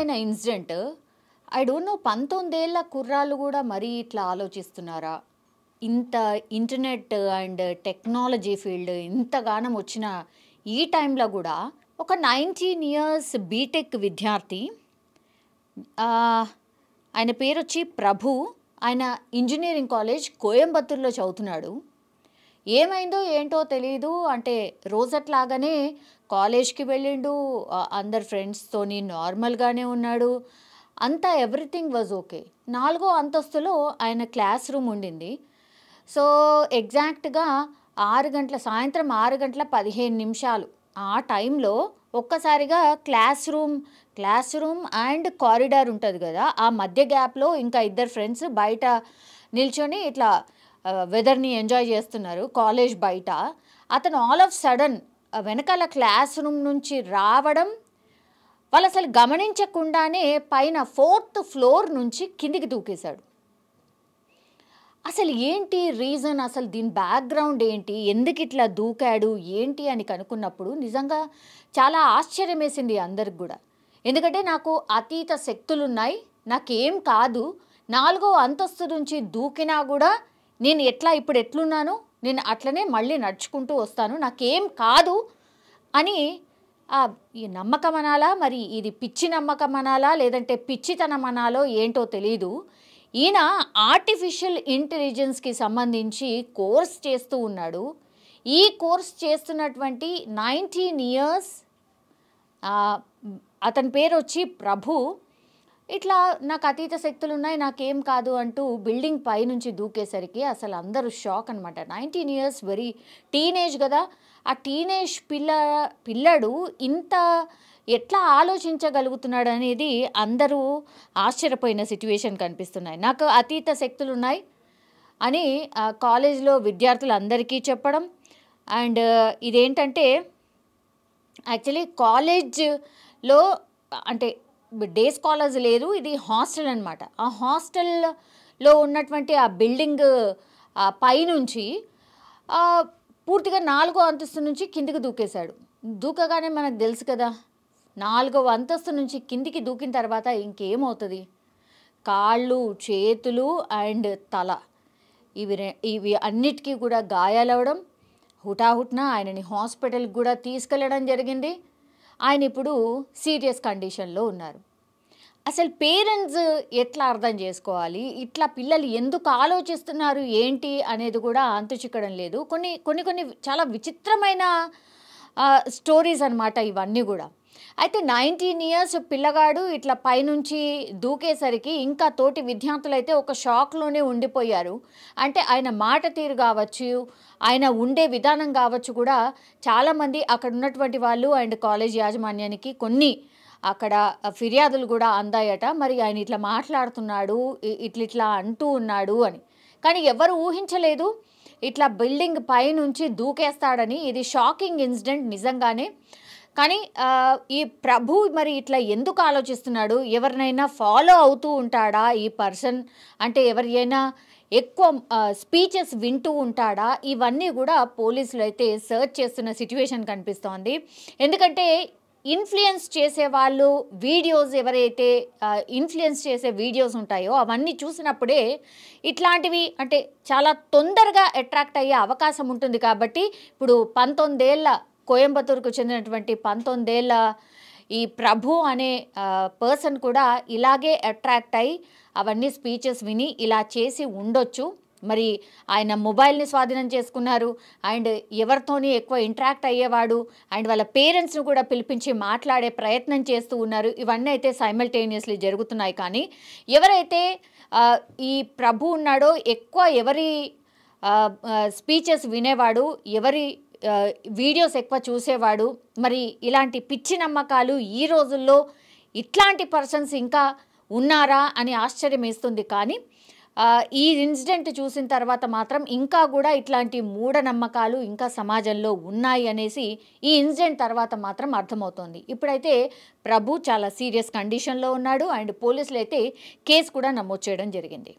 విచిత్రమైన incident. I don't know 19 ఏళ్ల కుర్రాళ్ళు కూడా మరీ ఇట్లా ఆలోచిస్తున్నారా? ఇంత ఇంటర్నెట్ అండ్ టెక్నాలజీ ఫీల్డ్ ఇంతగానం వచ్చిన ఈ టైంలో కూడా ఒక 19 ఇయర్స్ బీటెక్ విద్యార్థి, ఆయన పేరు వచ్చి ప్రభు. ఆయన ఇంజనీరింగ్ కాలేజ్ కోయంబత్తూర్లో చదువుతున్నాడు. ఏమైందో ఏంటో తెలియదు. అంటే రోజట్లాగానే కాలేజ్కి వెళ్ళిండు, అందరు ఫ్రెండ్స్తోని నార్మల్గానే ఉన్నాడు, అంతా ఎవ్రీథింగ్ వాజ్ ఓకే. 4వ అంతస్తులో ఆయన క్లాస్ రూమ్ ఉండింది. సో ఎగ్జాక్ట్గా సాయంత్రం 6:15 ఆ టైంలో ఒక్కసారిగా క్లాస్ రూమ్ అండ్ కారిడార్ ఉంటుంది కదా, ఆ మధ్య గ్యాప్లో ఇంకా ఇద్దరు ఫ్రెండ్స్ బయట నిల్చొని ఇట్లా వెదర్ని ఎంజాయ్ చేస్తున్నారు కాలేజ్ బయట. అతను ఆల్ ఆఫ్ సడన్ వెనకాల క్లాస్ రూమ్ నుంచి రావడం, వాళ్ళు అసలు గమనించకుండానే పైన 4th ఫ్లోర్ నుంచి కిందికి దూకేశాడు. అసలు ఏంటి రీజన్, అసలు దీని బ్యాక్గ్రౌండ్ ఏంటి, ఎందుకు ఇట్లా దూకాడు ఏంటి అని కనుక్కున్నప్పుడు నిజంగా చాలా ఆశ్చర్యం వేసింది అందరికి కూడా. ఎందుకంటే నాకు అతీత శక్తులున్నాయి, నాకేం కాదు, 4వ అంతస్తు నుంచి దూకినా కూడా నేను ఇప్పుడు ఎట్లున్నాను నేను అట్లనే మళ్ళీ నడుచుకుంటూ వస్తాను, నాకేం కాదు అని ఈ నమ్మకం అనాలా, మరి ఇది పిచ్చి నమ్మకం అనాలా, లేదంటే పిచ్చితనం అనాలో ఏంటో తెలీదు. ఈయన ఆర్టిఫిషియల్ ఇంటెలిజెన్స్కి సంబంధించి కోర్స్ చేస్తూ ఉన్నాడు. ఈ కోర్స్ చేస్తున్నటువంటి 19 ఇయర్స్ అతని పేరు వచ్చి ప్రభు. ఇట్లా నాకు అతీత శక్తులు ఉన్నాయి, నాకేం కాదు అంటూ బిల్డింగ్ పై నుంచి దూకేసరికి అసలు అందరూ షాక్ అనమాట. 19 ఇయర్స్, వెరీ టీనేజ్ కదా, ఆ టీనేజ్ పిల్లడు ఇంత ఎట్లా ఆలోచించగలుగుతున్నాడు అనేది అందరూ ఆశ్చర్యపోయిన సిచ్యువేషన్ కనిపిస్తున్నాయి. నాకు అతీత శక్తులు ఉన్నాయి అని కాలేజ్లో విద్యార్థులందరికీ చెప్పడం. అండ్ ఇదేంటంటే యాక్చువల్లీ కాలేజ్లో అంటే డే స్కాలర్స్ లేదు, ఇది హాస్టల్ అనమాట. ఆ హాస్టల్లో ఉన్నటువంటి ఆ బిల్డింగ్ పైనుంచి పూర్తిగా 4వ అంతస్తు నుంచి కిందికి దూకేశాడు. దూకగానే మనకు తెలుసు కదా, 4వ అంతస్తు నుంచి కిందికి దూకిన తర్వాత ఇంకేమవుతుంది, కాళ్ళు చేతులు అండ్ తల ఇవి అన్నిటికీ కూడా గాయాలవడం, హుటాహుట్న ఆయనని హాస్పిటల్కి కూడా తీసుకెళ్ళడం జరిగింది. ఆయన ఇప్పుడు సీరియస్ కండిషన్లో ఉన్నారు. అసలు పేరెంట్స్ ఎట్లా అర్థం చేసుకోవాలి, ఇట్లా పిల్లలు ఎందుకు ఆలోచిస్తున్నారు ఏంటి అనేది కూడా అంతుచిక్కడం లేదు. కొన్ని చాలా విచిత్రమైన స్టోరీస్ అన్నమాట ఇవన్నీ కూడా. అయితే 19 ఇయర్స్ పిల్లగాడు ఇట్లా పైనుంచి దూకేసరికి ఇంకా తోటి విద్యార్థులు అయితే ఒక షాక్లోనే ఉండిపోయారు. అంటే ఆయన మాట తీరు కావచ్చు, ఆయన ఉండే విధానం కావచ్చు కూడా చాలామంది అక్కడ ఉన్నటువంటి వాళ్ళు అండ్ కాలేజ్ యాజమాన్యానికి కొన్ని అక్కడ ఫిర్యాదులు కూడా అందాయట. మరి ఆయన ఇట్లా మాట్లాడుతున్నాడు, ఇట్లా అంటూ ఉన్నాడు అని. కానీ ఎవరు ఊహించలేదు ఇట్లా బిల్డింగ్ పై నుంచి దూకేస్తాడని. ఇది షాకింగ్ ఇన్సిడెంట్ నిజంగానే. కానీ ఈ ప్రభు మరి ఇట్లా ఎందుకు ఆలోచిస్తున్నాడు, ఎవరినైనా ఫాలో అవుతూ ఉంటాడా ఈ పర్సన్, అంటే ఎవరైనా ఎక్కువ స్పీచెస్ వింటూ ఉంటాడా, ఇవన్నీ కూడా పోలీసులు అయితే సర్చ్ చేస్తున్న సిచ్యువేషన్ కనిపిస్తోంది. ఎందుకంటే ఇన్ఫ్లుయెన్స్ చేసే వాళ్ళు వీడియోస్, ఎవరైతే ఇన్ఫ్లుయెన్స్ చేసే వీడియోస్ ఉంటాయో అవన్నీ చూసినప్పుడే ఇట్లాంటివి అంటే చాలా తొందరగా అట్రాక్ట్ అయ్యే అవకాశం ఉంటుంది. కాబట్టి ఇప్పుడు 19 ఏళ్ల కోయంబత్తూరుకు చెందినటువంటి 19 ఏళ్ల ఈ ప్రభు అనే పర్సన్ కూడా ఇలాగే అట్రాక్ట్ అయ్యి అవన్నీ స్పీచెస్ విని ఇలా చేసి ఉండొచ్చు. మరి ఆయన మొబైల్ని స్వాధీనం చేసుకున్నారు అండ్ ఎవరితోని ఎక్కువ ఇంటరాక్ట్ అయ్యేవాడు అండ్ వాళ్ళ పేరెంట్స్ను కూడా పిలిపించి మాట్లాడే ప్రయత్నం చేస్తూ ఉన్నారు. ఇవన్నీ అయితే సైమల్టేనియస్లీ జరుగుతున్నాయి. కానీ ఎవరైతే ఈ ప్రభు ఉన్నాడో, ఎక్కువ ఎవరి స్పీచెస్ వినేవాడు, ఎవరి వీడియోస్ ఎక్కువ చూసేవాడు, మరి ఇలాంటి పిచ్చి నమ్మకాలు ఈ రోజుల్లో ఇట్లాంటి పర్సన్స్ ఇంకా ఉన్నారా అని ఆశ్చర్యం వేస్తుంది. కానీ ఈ ఇన్సిడెంట్ చూసిన తర్వాత మాత్రం ఇంకా కూడా ఇట్లాంటి మూఢనమ్మకాలు ఇంకా సమాజంలో ఉన్నాయి అనేసి ఈ ఇన్సిడెంట్ తర్వాత మాత్రం అర్థమవుతోంది. ఇప్పుడైతే ప్రభు చాలా సీరియస్ కండిషన్లో ఉన్నాడు అండ్ పోలీసులు అయితే కేసు కూడా నమోదు చేయడం జరిగింది.